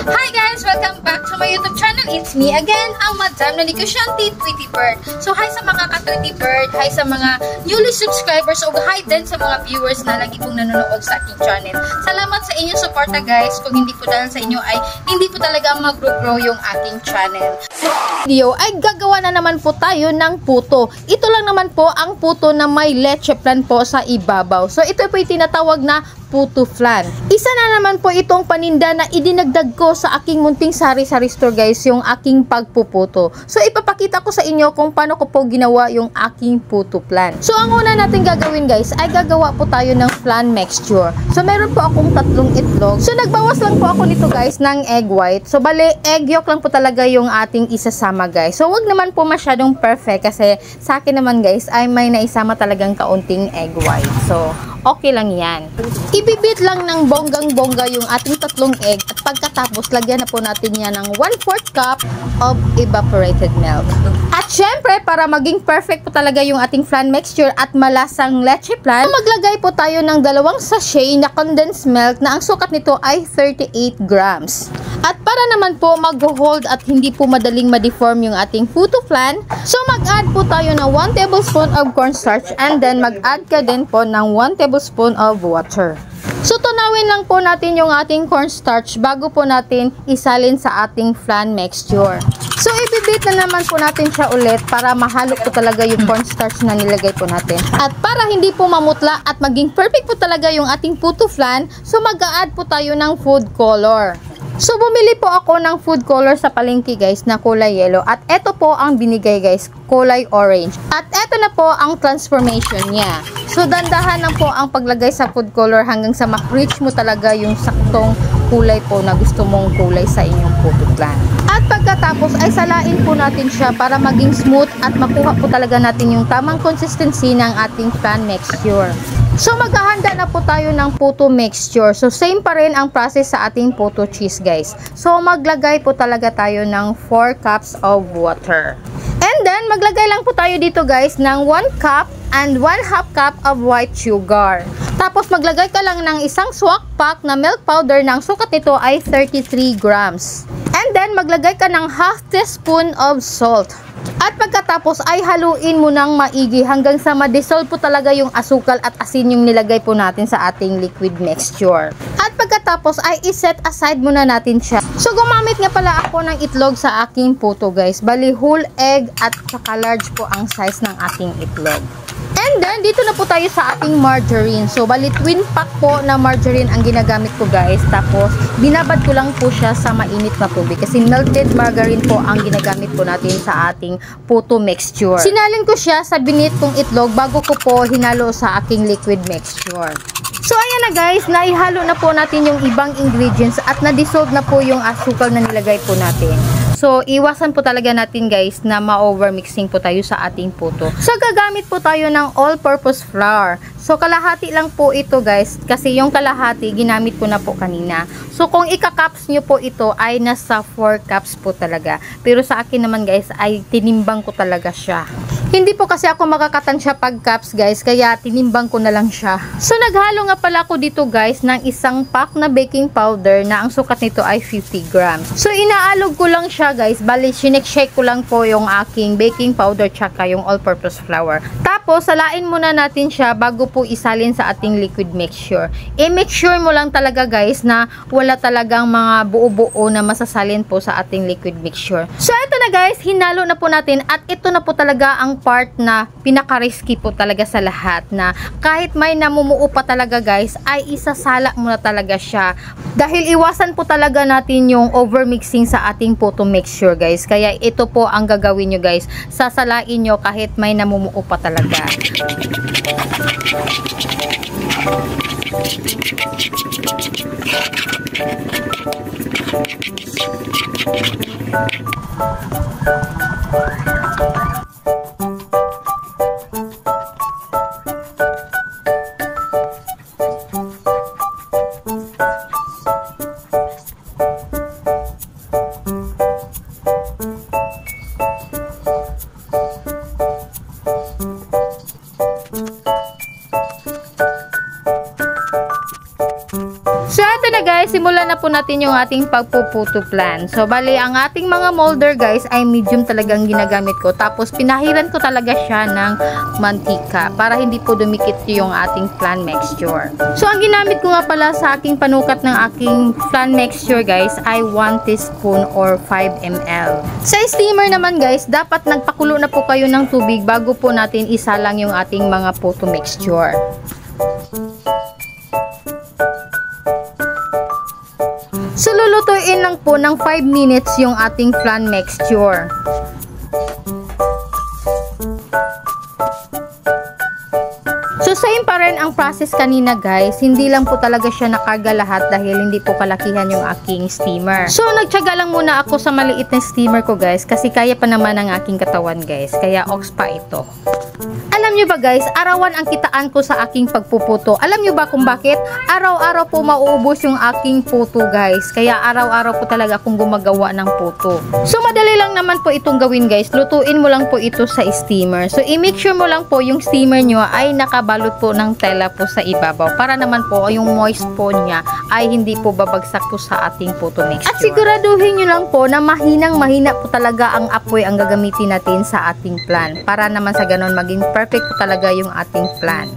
Hi guys! Welcome back to my YouTube channel. It's me again, ang Madam na Negosyante, Tweety Bird. So hi sa mga ka-Tweety Bird, hi sa mga newly subscribers, o hi din sa mga viewers na lagi pong nanonood sa aking channel. Salamat sa inyong suporta guys. Kung hindi po dahil sa inyo ay hindi po talaga mag-grow yung aking channel. Video ay gagawa na naman po tayo ng puto. Ito lang naman po ang puto na may leche flan po sa ibabaw. So ito po yung tinatawag na puto flan. Isa na naman po itong paninda na idinagdag ko sa aking munting sari-sari store guys, yung aking pagpuputo. So ipapakita ko sa inyo kung paano ko po ginawa yung aking puto flan. So ang una natin gagawin guys ay gagawa po tayo ng flan mixture. So meron po akong 3 itlog. So nagbawas lang po ako nito guys ng egg white. So bale egg yolk lang po talaga yung ating isasama guys. So wag naman po masyadong perfect kasi sa akin naman guys ay may naisama talagang kaunting egg white. So okay lang yan. Ibibit lang ng bonggang-bongga yung ating 3 egg at pagkatapos lagyan na po natin yan ng 1/4 cup of evaporated milk. At syempre, para maging perfect po talaga yung ating flan mixture at malasang leche flan, maglagay po tayo ng 2 sachet na condensed milk na ang sukat nito ay 38 grams. At para naman po mag-hold at hindi po madaling ma-deform yung ating puto flan, so mag-add po tayo ng 1 tablespoon of cornstarch and then mag-add ka din po ng 1 tablespoon of water. So tunawin lang po natin yung ating cornstarch bago po natin isalin sa ating flan mixture. So ibibit na naman po natin siya ulit para mahalo po talaga yung cornstarch na nilagay po natin. At para hindi po mamutla at maging perfect po talaga yung ating puto flan, so mag-a-add po tayo ng food color. So bumili po ako ng food color sa palengke guys na kulay yellow at eto po ang binigay guys, kulay orange. At eto na po ang transformation niya. So dandahan lang po ang paglagay sa food color hanggang sa ma-reach mo talaga yung saktong kulay po na gusto mong kulay sa inyong puto flan. At pagkatapos ay salain po natin siya para maging smooth at makuha po talaga natin yung tamang consistency ng ating flan mixture. So maghahanda na po tayo ng puto mixture. So same pa rin ang process sa ating puto cheese guys. So maglagay po talaga tayo ng 4 cups of water. And then maglagay lang po tayo dito guys ng 1 cup and 1/2 cup of white sugar. Tapos maglagay ka lang ng isang swak pack na milk powder ng sukat nito ay 33 grams. And then maglagay ka ng 1/2 teaspoon of salt. At pagkatapos ay haluin mo ng maigi hanggang sa ma-dissolve po talaga yung asukal at asin yung nilagay po natin sa ating liquid mixture. At pagkatapos ay iset aside muna natin siya. So gumamit nga pala ako ng itlog sa aking puto guys. Bali whole egg at saka large po ang size ng ating itlog. And then, dito na po tayo sa ating margarine. So, bali twin pack po na margarine ang ginagamit ko guys. Tapos, binabad ko lang po siya sa mainit na tubig. Kasi melted margarine po ang ginagamit po natin sa ating puto mixture. Sinalin ko siya sa binit kong itlog bago ko po hinalo sa aking liquid mixture. So, ayan na guys. Naihalo na po natin yung ibang ingredients at na-dissolve na po yung asukal na nilagay po natin. So, iwasan po talaga natin guys na ma-overmixing po tayo sa ating puto. So, gagamit po tayo ng all-purpose flour. So, kalahati lang po ito guys. Kasi yung kalahati, ginamit ko na po kanina. So, kung ika-cups nyo po ito, ay nasa 4 cups po talaga. Pero sa akin naman guys, ay tinimbang ko talaga siya. Hindi po kasi ako makakatansya pag cups guys, kaya tinimbang ko na lang siya. So, naghalo nga pala ako dito guys ng isang pack na baking powder na ang sukat nito ay 50 grams. So, inaalog ko lang siya guys. Bali, shake ko lang po yung aking baking powder tsaka yung all-purpose flour. Tapos, salain muna natin siya bago po isalin sa ating liquid mixture. I-make sure mo lang talaga guys na wala talagang mga buo-buo na masasalin po sa ating liquid mixture. So, ito na guys. Hinalo na po natin at ito na po talaga ang part na pinaka-risky po talaga sa lahat na kahit may namumuo pa talaga guys, ay isasala muna talaga siya. Dahil iwasan po talaga natin yung overmixing sa ating puto mixture guys. Kaya ito po ang gagawin nyo guys. Sasalain nyo kahit may namumuo pa talaga. So, ito na guys, simulan na po natin yung ating pagpuputo plan. So, bali, ang ating mga molder guys ay medium talagang ginagamit ko. Tapos, pinahiran ko talaga siya ng mantika para hindi po dumikit yung ating flan mixture. So, ang ginamit ko nga pala sa aking panukat ng aking flan mixture guys ay 1 teaspoon or 5 ml. Sa steamer naman guys, dapat nagpakulo na po kayo ng tubig bago po natin isalang yung ating mga puto mixture. So, lulutuin lang po ng 5 minutes yung ating flan mixture. So, same pa rin ang process kanina guys. Hindi lang po talaga siya nakarga lahat dahil hindi po kalakihan yung aking steamer. So, nagtyaga lang muna ako sa maliit na steamer ko guys kasi kaya pa naman ang aking katawan guys. Kaya ox pa ito. Alam nyo ba guys, arawan ang kitaan ko sa aking pagpuputo. Alam nyo ba kung bakit? Araw-araw po mauubos yung aking puto guys. Kaya araw-araw po talaga akong gumagawa ng puto. So madali lang naman po itong gawin guys. Lutuin mo lang po ito sa steamer. So i-make sure mo lang po yung steamer nyo ay nakabalot po ng tela po sa ibabaw. Para naman po yung moist po niya ay hindi po babagsak po sa ating puto mixture. At siguraduhin nyo lang po na mahinang-mahina po talaga ang apoy ang gagamitin natin sa ating flan. Para naman sa ganon maging perfect po talaga yung ating flan.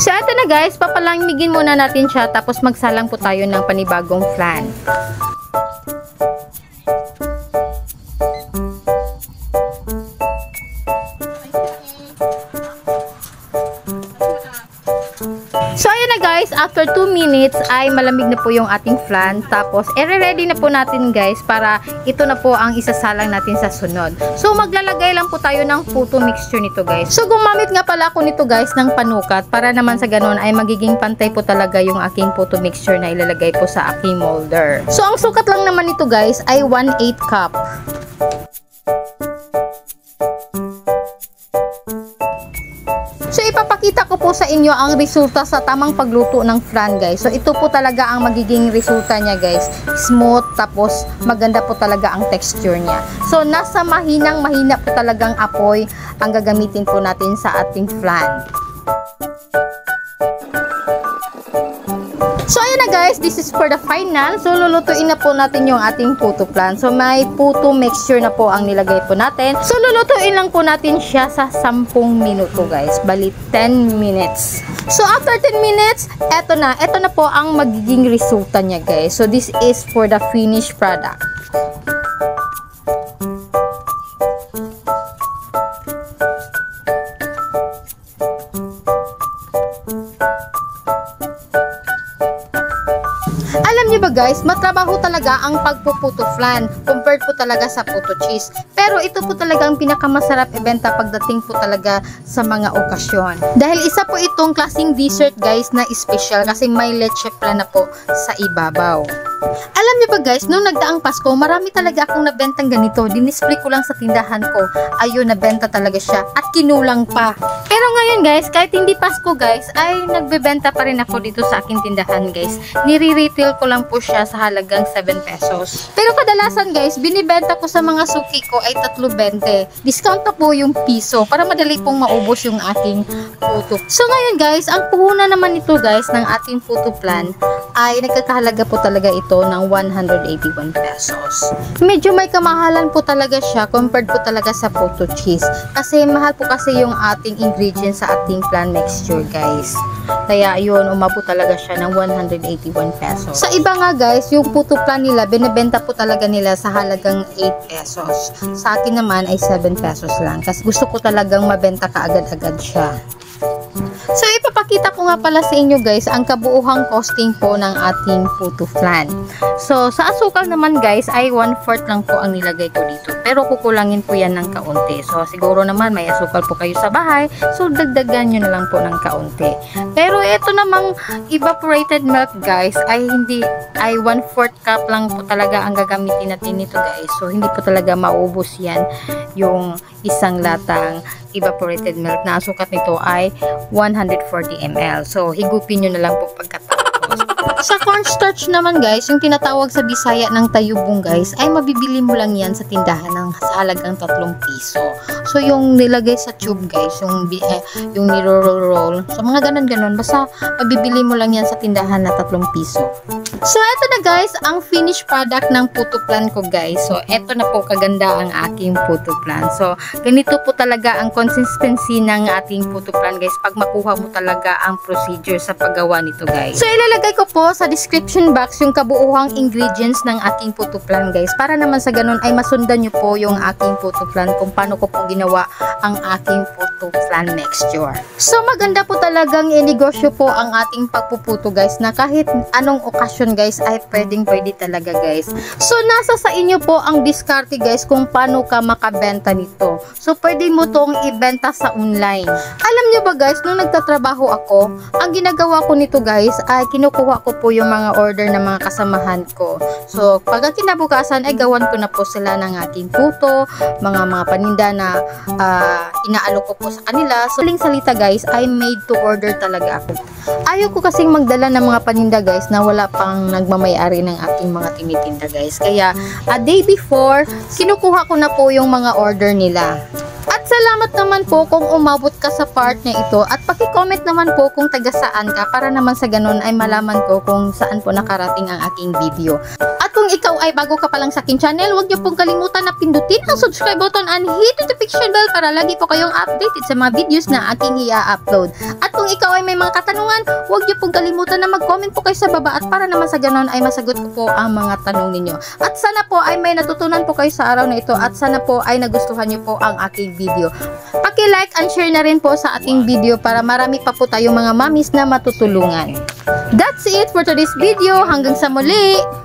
So, ito na guys, papalamigin muna natin siya tapos magsalang po tayo ng panibagong flan. So, ayan na guys, after 2 minutes ay malamig na po yung ating flan. Tapos, ready na po natin guys para ito na po ang isasalang natin sa sunod. So, maglalagay lang po tayo ng puto mixture nito guys. So, gumamit nga pala ako nito guys ng panukat para naman sa ganon ay magiging pantay po talaga yung aking puto mixture na ilalagay po sa aking molder. So, ang sukat lang naman nito guys ay 1/8 cup. So, ipapakita ko po sa inyo ang resulta sa tamang pagluto ng flan guys. So, ito po talaga ang magiging resulta niya guys. Smooth, tapos maganda po talaga ang texture niya. So, nasa mahina po talagang apoy ang gagamitin po natin sa ating flan. So, ayan na guys, this is for the final. So, lulutuin na po natin yung ating puto flan. So, may puto mixture na po ang nilagay po natin. So, lulutuin lang po natin siya sa 10 minuto guys. Bali, 10 minutes. So, after 10 minutes, eto na po ang magiging resulta niya guys. So, this is for the finished product. Alam niyo ba guys, matrabaho talaga ang pagpuputo flan compared po talaga sa puto cheese. Pero ito po talaga ang pinakamasarap ibenta pagdating po talaga sa mga okasyon. Dahil isa po itong klaseng dessert guys na special kasi may leche flan na po sa ibabaw. Alam niyo ba guys, nung nagdaang Pasko, marami talaga akong nabentang ganito. Dinisplay ko lang sa tindahan ko. Ayun, nabenta talaga siya. At kinulang pa. Pero ngayon guys, kahit hindi Pasko guys, ay nagbebenta pa rin ako dito sa aking tindahan guys. Nire-retail ko lang po siya sa halagang 7 pesos. Pero kadalasan guys, binibenta ko sa mga suki ko ay 3.20. Discount na po yung piso para madali pong maubos yung aking puto. So ngayon guys, ang puhunan naman nito guys ng ating puto flan ay nagkakahalaga po talaga ito ng 181 pesos. Medyo may kamahalan po talaga siya compared po talaga sa puto cheese. Kasi mahal po kasi yung ating ingredients sa ating flan mixture guys. Kaya yun, umabot talaga siya ng 181 pesos. Sa iba nga guys, yung puto flan nila, binibenta po talaga nila sa halagang 8 pesos. Sa akin naman ay 7 pesos lang. Kasi gusto ko talagang mabenta kaagad-agad siya. So, ipapakita ko nga pala sa inyo guys ang kabuuhang costing po ng ating puto flan. So, sa asukal naman guys ay 1/4 lang po ang nilagay ko dito. Pero kukulangin po yan ng kaunti. So, siguro naman may asukal po kayo sa bahay. So, dagdagan nyo na lang po ng kaunti. Pero ito namang evaporated milk guys ay 1/4 cup lang po talaga ang gagamitin natin nito guys. So, hindi po talaga maubos yan yung isang latang evaporated milk na sukat nito ay 140 ml. So, higupin nyo na lang po pagkatapos. Sa cornstarch naman guys, yung tinatawag sa Bisaya ng tayubong guys, ay mabibili mo lang yan sa tindahan ng sa halagang 3 piso. So yung nilagay sa tube guys, yung niro-roll, so mga ganon-ganon, basta mabibili mo lang yan sa tindahan na 3 piso. So eto na guys, ang finished product ng puto plan ko guys. So eto na po kaganda ang aking puto plan. So ganito po talaga ang consistency ng ating puto plan guys, pag makuha mo talaga ang procedure sa paggawa nito guys. So ilalagay ko po sa description box yung kabuuhang ingredients ng aking puto plan guys, para naman sa ganun ay masundan nyo po yung aking puto plan kung paano ko po ginawa ang aking puto plan mixture. So maganda po talagang inegosyo po ang ating pagpuputo guys, na kahit anong okasyon guys ay pwede talaga guys. So nasa sa inyo po ang diskarte guys kung paano ka makabenta nito. So pwede mo tong ibenta sa online. Alam nyo ba guys, nung nagtatrabaho ako, ang ginagawa ko nito guys ay kinukuha ko po yung mga order ng mga kasamahan ko. So pagka kinabukasan ay gawan ko na po sila ng aking puto, mga paninda na inaalok ko po sa kanila. So saling salita guys, ay made to order talaga ako. Ayaw ko kasing magdala ng mga paninda guys na wala pang nagmamayari ng aking mga tinitinda guys. Kaya a day before, kinukuha ko na po yung mga order nila. At salamat naman po kung umabot ka sa part na ito, at paki-comment naman po kung taga saan ka, para naman sa ganun ay malaman ko kung saan po nakarating ang aking video. At kung ikaw ay bago ka pa lang sa aking channel, huwag niyo pong kalimutan na pindutin ang subscribe button and hit the notification bell para lagi po kayong updated sa mga videos na aking i-upload. At kung ikaw ay may mga katanungan, huwag niyo pong kalimutan na mag-comment po kayo sa baba, at para naman sa ganun ay masagot ko po ang mga tanong ninyo. At sana po ay may natutunan po kayo sa araw na ito, at sana po ay nagustuhan niyo po ang aking video. Paki-like and share na rin po sa ating video para marami pa po tayong mga mamis na matutulungan. That's it for today's video. Hanggang sa muli!